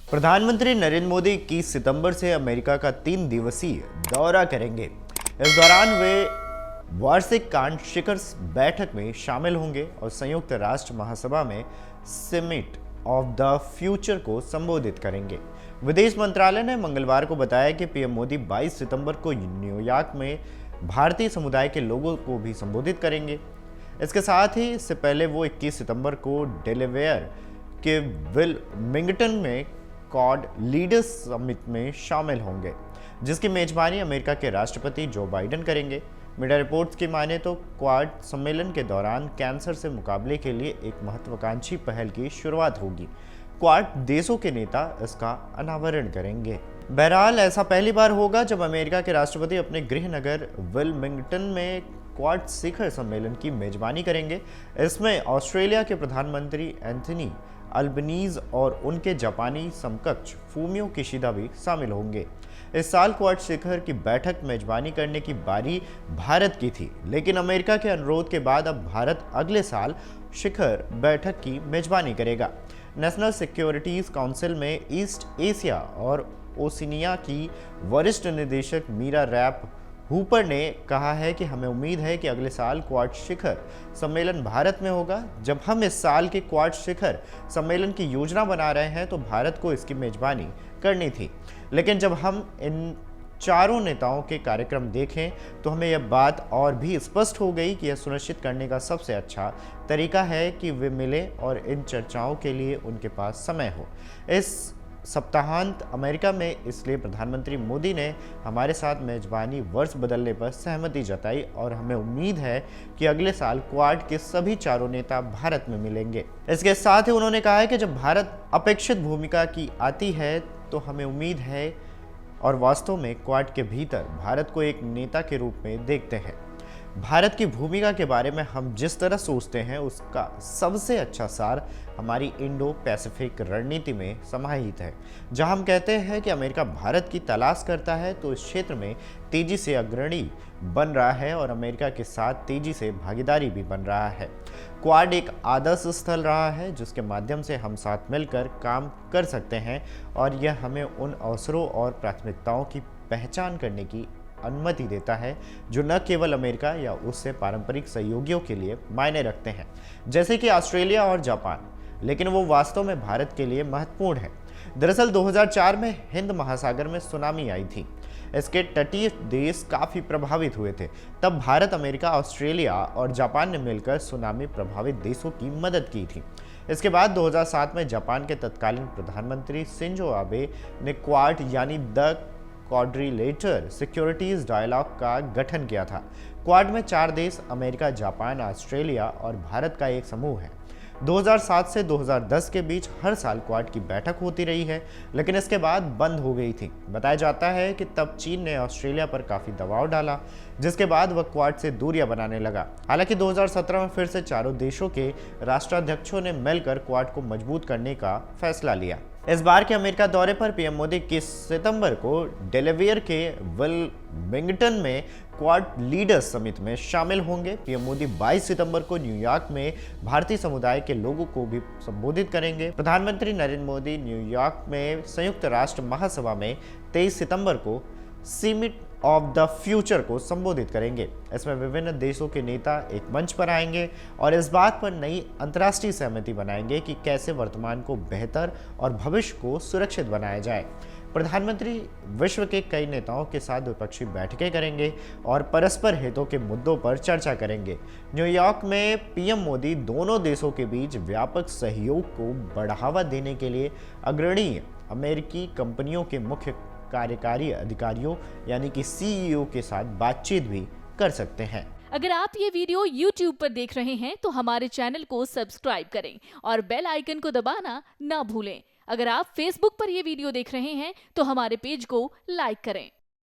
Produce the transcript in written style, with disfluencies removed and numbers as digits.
प्रधानमंत्री नरेंद्र मोदी 21 सितंबर से अमेरिका का 3 दिवसीय दौरा करेंगे। इस दौरान वे वार्षिक कांड शिखर बैठक में शामिल होंगे और संयुक्त राष्ट्र महासभा में समिट ऑफ द फ्यूचर को संबोधित करेंगे। विदेश मंत्रालय ने मंगलवार को बताया कि पीएम मोदी 22 सितंबर को न्यूयॉर्क में भारतीय समुदाय के लोगों को भी संबोधित करेंगे। इसके साथ ही इससे पहले वो 21 सितंबर को डेलावेयर के विलमिंगटन में क्वाड लीडर्स समिट में शामिल होंगे, जिसकी मेजबानी अमेरिका के राष्ट्रपति जो बाइडेन करेंगे। मीडिया रिपोर्ट्स की माने तो क्वाड सम्मेलन के दौरान कैंसर से मुकाबले के लिए एक महत्वाकांक्षी पहल की शुरुआत होगी। क्वाड देशों के नेता इसका अनावरण करेंगे। बहरहाल ऐसा पहली बार होगा जब अमेरिका के राष्ट्रपति अपने गृह नगर विलमिंगटन में क्वाड शिखर सम्मेलन की मेजबानी करेंगे। इसमें ऑस्ट्रेलिया के प्रधानमंत्री एंथनी अल्बनीज और उनके जापानी समकक्ष फूमियो किशिदा भी शामिल होंगे। इस साल क्वाड शिखर की बैठक मेजबानी करने की बारी भारत की थी, लेकिन अमेरिका के अनुरोध के बाद अब भारत अगले साल शिखर बैठक की मेजबानी करेगा। नेशनल सिक्योरिटीज काउंसिल में ईस्ट एशिया और ओशिनिया की वरिष्ठ निदेशक मीरा रैप हूपर ने कहा है कि हमें उम्मीद है कि अगले साल क्वाड शिखर सम्मेलन भारत में होगा। जब हम इस साल के क्वाड शिखर सम्मेलन की योजना बना रहे हैं तो भारत को इसकी मेजबानी करनी थी, लेकिन जब हम इन चारों नेताओं के कार्यक्रम देखें तो हमें यह बात और भी स्पष्ट हो गई कि यह सुनिश्चित करने का सबसे अच्छा तरीका है कि वे मिलें और इन चर्चाओं के लिए उनके पास समय हो। इस सप्ताहांत अमेरिका में, इसलिए प्रधानमंत्री मोदी ने हमारे साथ मेजबानी वर्ष बदलने पर सहमति जताई और हमें उम्मीद है कि अगले साल क्वाड के सभी चारों नेता भारत में मिलेंगे। इसके साथ ही उन्होंने कहा है कि जब भारत अपेक्षित भूमिका की आती है तो हमें उम्मीद है और वास्तव में क्वाड के भीतर भारत को एक नेता के रूप में देखते हैं। भारत की भूमिका के बारे में हम जिस तरह सोचते हैं उसका सबसे अच्छा सार हमारी इंडो पैसिफिक रणनीति में समाहित है, जहां हम कहते हैं कि अमेरिका भारत की तलाश करता है तो इस क्षेत्र में तेजी से अग्रणी बन रहा है और अमेरिका के साथ तेजी से भागीदारी भी बन रहा है। क्वाड एक आदर्श स्थल रहा है जिसके माध्यम से हम साथ मिलकर काम कर सकते हैं और यह हमें उन अवसरों और प्राथमिकताओं की पहचान करने की अनुमति देता है जो न केवल अमेरिका या उससे पारंपरिक सहयोगियों के लिए मायने रखते हैं, जैसे कि ऑस्ट्रेलिया और जापान, लेकिन वो वास्तव में भारत के लिए महत्वपूर्ण है। दरअसल 2004 में हिंद महासागर में सुनामी आई थी। इसके तटीय देश काफ़ी प्रभावित हुए थे। तब भारत, अमेरिका, ऑस्ट्रेलिया और जापान ने मिलकर सुनामी प्रभावित देशों की मदद की थी। इसके बाद 2007 में जापान के तत्कालीन प्रधानमंत्री शिंजो आबे ने क्वाड यानी द क्वाड्रिलेटरल सिक्योरिटीज डायलॉग का गठन किया था। क्वाड में 4 देश अमेरिका, जापान, ऑस्ट्रेलिया और भारत का एक समूह है। 2007 से 2010 के बीच हर साल क्वाड की बैठक होती रही है, लेकिन इसके बाद बंद हो गई थी। बताया जाता है कि तब चीन ने ऑस्ट्रेलिया पर काफ़ी दबाव डाला, जिसके बाद वह क्वाड से दूरियां बनाने लगा। हालांकि 2017 में फिर से चारों देशों के राष्ट्राध्यक्षों ने मिलकर क्वाड को मजबूत करने का फैसला लिया। इस बार के अमेरिका दौरे पर पीएम मोदी 21 सितंबर को डेलावेयर के विलमिंगटन में क्वाड लीडर्स समिट में शामिल होंगे। पीएम मोदी 22 सितंबर को न्यूयॉर्क में भारतीय समुदाय के लोगों को भी संबोधित करेंगे। प्रधानमंत्री नरेंद्र मोदी न्यूयॉर्क में संयुक्त राष्ट्र महासभा में 23 सितंबर को समिट ऑफ द फ्यूचर को संबोधित करेंगे। इसमें विभिन्न देशों के नेता एक मंच पर आएंगे और इस बात पर नई अंतर्राष्ट्रीय सहमति बनाएंगे कि कैसे वर्तमान को बेहतर और भविष्य को सुरक्षित बनाया जाए। प्रधानमंत्री विश्व के कई नेताओं के साथ द्विपक्षीय बैठकें करेंगे और परस्पर हितों के मुद्दों पर चर्चा करेंगे। न्यूयॉर्क में पीएम मोदी दोनों देशों के बीच व्यापक सहयोग को बढ़ावा देने के लिए अग्रणी अमेरिकी कंपनियों के मुख्य कार्यकारी अधिकारियों यानी कि सीईओ के साथ बातचीत भी कर सकते हैं। अगर आप ये वीडियो YouTube पर देख रहे हैं तो हमारे चैनल को सब्सक्राइब करें और बेल आइकन को दबाना ना भूलें। अगर आप Facebook पर ये वीडियो देख रहे हैं तो हमारे पेज को लाइक करें।